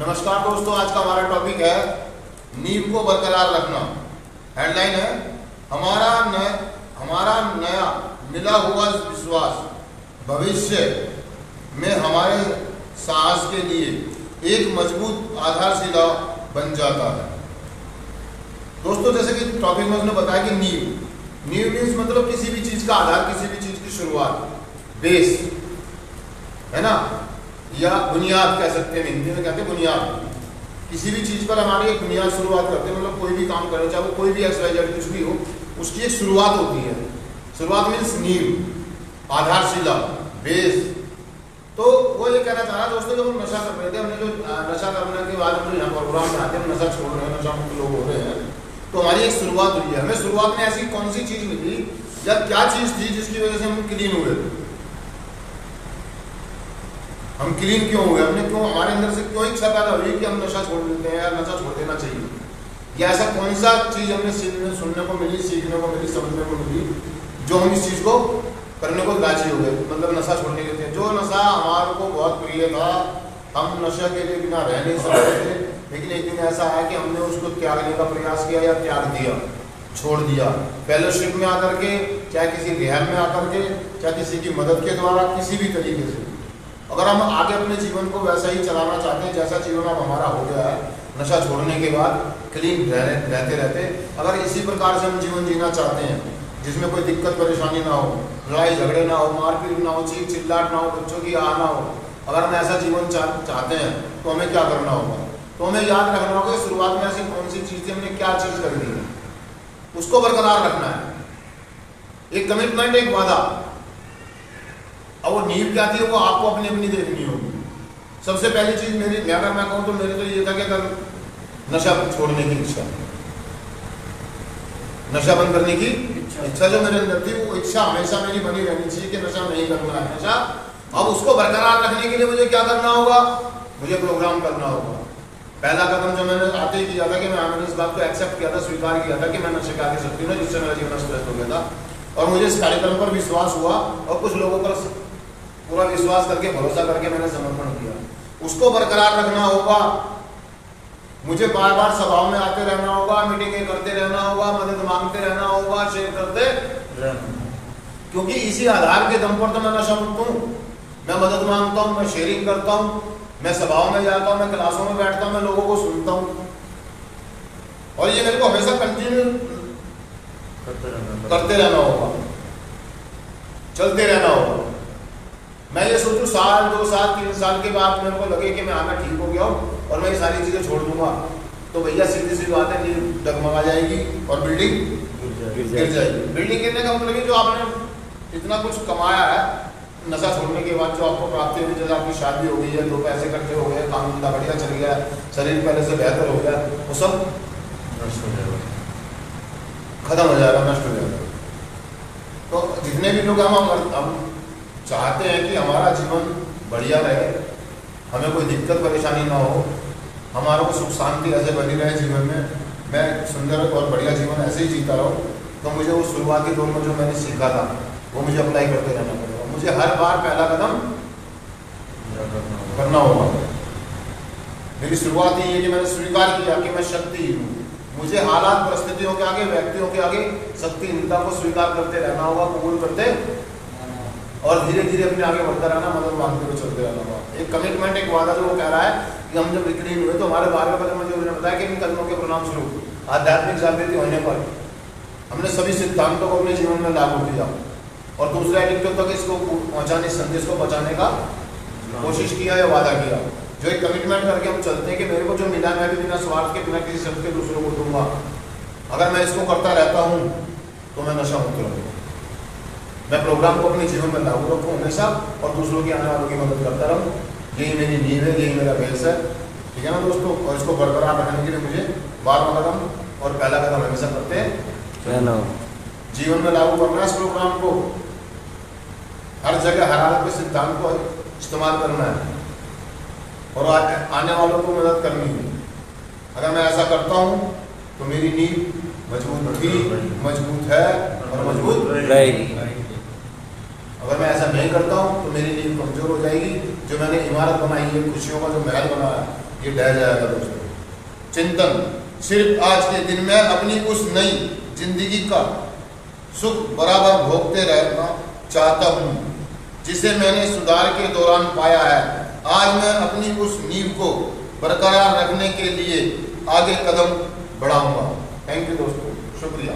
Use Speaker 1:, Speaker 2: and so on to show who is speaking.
Speaker 1: नमस्कार दोस्तों, आज का हमारा टॉपिक है नींव को बरकरार रखना। हेडलाइन है हमारा नया मिला हुआ विश्वास भविष्य में हमारे साहस के लिए एक मजबूत आधारशिला बन जाता है। दोस्तों, जैसे कि टॉपिक में उसने बताया कि नींव मीन्स मतलब किसी भी चीज का आधार, किसी भी चीज की शुरुआत, बेस है ना, या बुनियाद कह सकते हैं। हिंदी में कहते हैं बुनियाद। किसी भी चीज पर हमारी एक बुनियाद शुरुआत करते हैं, मतलब कोई भी काम करें, चाहे वो कोई भी एक्सरसाइज कुछ भी हो, उसकी एक शुरुआत होती है। शुरुआत मीन्स नींव, आधारशिला, बेस। तो वो ये कहना चाह रहा दोस्तों, जब हम नशा कर रहे थे, हमने जो नशा करने के बाद हम जो यहाँ प्रोग्राम बनाते हैं, हम नशा छोड़ रहे हैं, नशा मुक्त लोग हो रहे हैं, तो हमारी एक शुरुआत हुई है। हमें शुरुआत में ऐसी कौन सी चीज मिली या क्या चीज थी जिसकी वजह से हम क्लीन हुए थे? हम क्लीन क्यों हुए? हमने क्यों, हमारे अंदर से क्यों इच्छा पैदा हुई कि हम नशा छोड़ देते हैं या नशा छोड़ देना चाहिए? या ऐसा कौन सा चीज हमने सुनने को मिली, सीखने को मिली, समझने को मिली, जो हम इस चीज को करने को राजी हो गए, मतलब नशा छोड़ने के लिए? जो नशा हमारे को बहुत प्रिय था, हम नशा के लिए बिना रह नहीं सकते थे, लेकिन एक दिन ऐसा है कि हमने उसको त्यागने का प्रयास किया या त्याग दिया, छोड़ दिया। फेलोशिप में आकर के, चाहे किसी रिहैब में आकर के, चाहे किसी की मदद के द्वारा, किसी भी तरीके से। अगर हम आगे अपने जीवन को वैसा ही चलाना चाहते हैं जैसा जीवन अब हमारा हो गया है नशा छोड़ने के बाद, क्लीन रहते रहते, अगर इसी प्रकार से हम जीवन जीना चाहते हैं जिसमें कोई दिक्कत परेशानी ना हो, लड़ाई झगड़े ना हो, मारपीट ना हो, चीख चिल्लाट ना हो, बच्चों की आह ना हो, अगर हम ऐसा जीवन चाहते हैं तो हमें क्या करना होगा? तो हमें याद रखना होगा शुरुआत में ऐसी कौन सी चीज थी, हमने क्या चीज करनी है, उसको बरकरार रखना है। एक कमिटमेंट, एक वादा। अब वो नींव क्या थी वो आपको अपनी अपनी देखनी होगी। सबसे पहली चीज मेरी, अगर मैं कहूँ तो मेरे तो ये था कि अगर नशा छोड़ने की इच्छा, नशा बंद करने की इच्छा जो मेरे अंदर थी, वो इच्छा हमेशा मेरी बनी रहनी चाहिए कि नशा नहीं करना है, नशा। अब उसको बरकरार रखने के लिए मुझे क्या करना होगा? मुझे प्रोग्राम करना होगा। पहला कदम जो मैंने आते ही किया था कि मैंने इस बात को एक्सेप्ट किया था, स्वीकार किया था कि मैं नशे का आगे सकती हूँ, जिससे मेरा जीवन अस्त हो गया था। और मुझे इस कार्यक्रम पर विश्वास हुआ और कुछ लोगों पर पूरा विश्वास करके, भरोसा करके मैंने समर्पण किया। उसको बरकरार रखना होगा। मुझे बार बार सभाओं में आते रहना होगा, मीटिंगें करते रहना होगा, मदद मांगते रहना होगा, शेयर करते रहना, क्योंकि इसी आधार के दम पर तो मैं नशा मुक्त हूँ। मैं मदद मांगता हूँ, मैं शेयरिंग करता हूँ, मैं सभाओं में जाता हूँ, मैं क्लासों में बैठता हूँ, मैं लोगों को सुनता हूँ, और ये मेरे को हमेशा कंटिन्यू करते रहना होगा, चलते रहना होगा। मैं ये सोचूं साल, 2 साल, 3 साल के बाद मेरे को लगे कि मैं आना ठीक हो गया हूँ और मैं ये सारी चीजें छोड़ दूंगा, तो भैया सीधी सी बात है, नींव डगमगा जाएगी और बिल्डिंग गिर जाएगी। बिल्डिंग गिरने का मतलब जो आपने इतना कुछ कमाया है नशा छोड़ने के बाद, जो आपको प्राप्ति हुई, जैसे आपकी शादी हो गई है, 2 पैसे इकट्ठे हो गए, काम धंधा बढ़िया चल गया, शरीर पहले से बेहतर हो गया, वो सब नष्ट हो जाएगा, खत्म हो जाएगा, नष्ट हो जाएगा। तो जितने भी लोग हम चाहते हैं कि हमारा जीवन बढ़िया रहे, हमें कोई दिक्कत परेशानी ना हो, हमारा को सुख शांति ऐसे बनी रहे जीवन में, मैं सुंदर और बढ़िया जीवन ऐसे ही जीता रहूँ, तो मुझे वो शुरुआती दौर में जो मैंने सीखा था वो मुझे अप्लाई करते रहना पड़ेगा। मुझे हर बार पहला कदम करना होगा। मेरी शुरुआत ये है कि मैंने स्वीकार किया कि मैं शक्तिहीन हूँ। मुझे हालात, परिस्थितियों के आगे, व्यक्तियों के आगे शक्तिहीनता को स्वीकार करते रहना होगा, कबूल करते, और धीरे धीरे अपने आगे बढ़ता रहना, मदद मांगते हुए चलते रहना होगा। एक कमिटमेंट, एक वादा जो वो कह रहा है कि हम जब क्लीन हुए तो हमारे 12वें कदम में जो उन्होंने बताया कि इन कदमों के परिणाम स्वरूप आध्यात्मिक जागृति होने पर हमने सभी सिद्धांतों को अपने जीवन में लागू किया और दूसरे एडिक्टों तक इसको पहुंचाने, संदेश को पहुंचाने का कोशिश किया या वादा किया। जो एक कमिटमेंट करके हम चलते हैं कि मेरे को जो मिला मैं भी बिना स्वार्थ के, बिना किसी शब्द के दूसरों को दूंगा। अगर मैं इसको करता रहता हूँ तो मैं नशा मुक्त रहूँगा। मैं प्रोग्राम को अपने जीवन में लागू रखूँ हमेशा और दूसरों की, आने वालों की मदद करता रहूँ। यही मेरी नींव है, यही मेरा बेस है, ठीक है ना दोस्तों। और इसको बरकरार रखने के लिए मुझे 12वां कदम और पहला कदम हमेशा करते रहना, जीवन में लागू करना है। इस प्रोग्राम को हर जगह, हर हालत में सिद्धांत को इस्तेमाल करना है और आने वालों को मदद करनी है। अगर मैं ऐसा करता हूँ तो मेरी नींव मजबूत थी, मजबूत है और मजबूत रहेगी। अगर मैं ऐसा नहीं करता हूँ तो मेरी नींव कमजोर हो जाएगी। जो मैंने इमारत बनाई है, खुशियों का जो महल बनाया है, ये ढह जाएगा दोस्तों। चिंतन, सिर्फ आज के दिन में अपनी उस नई जिंदगी का सुख बराबर भोगते रहना चाहता हूँ जिसे मैंने सुधार के दौरान पाया है। आज मैं अपनी उस नींव को बरकरार रखने के लिए आगे कदम बढ़ाऊंगा। थैंक यू दोस्तों, शुक्रिया।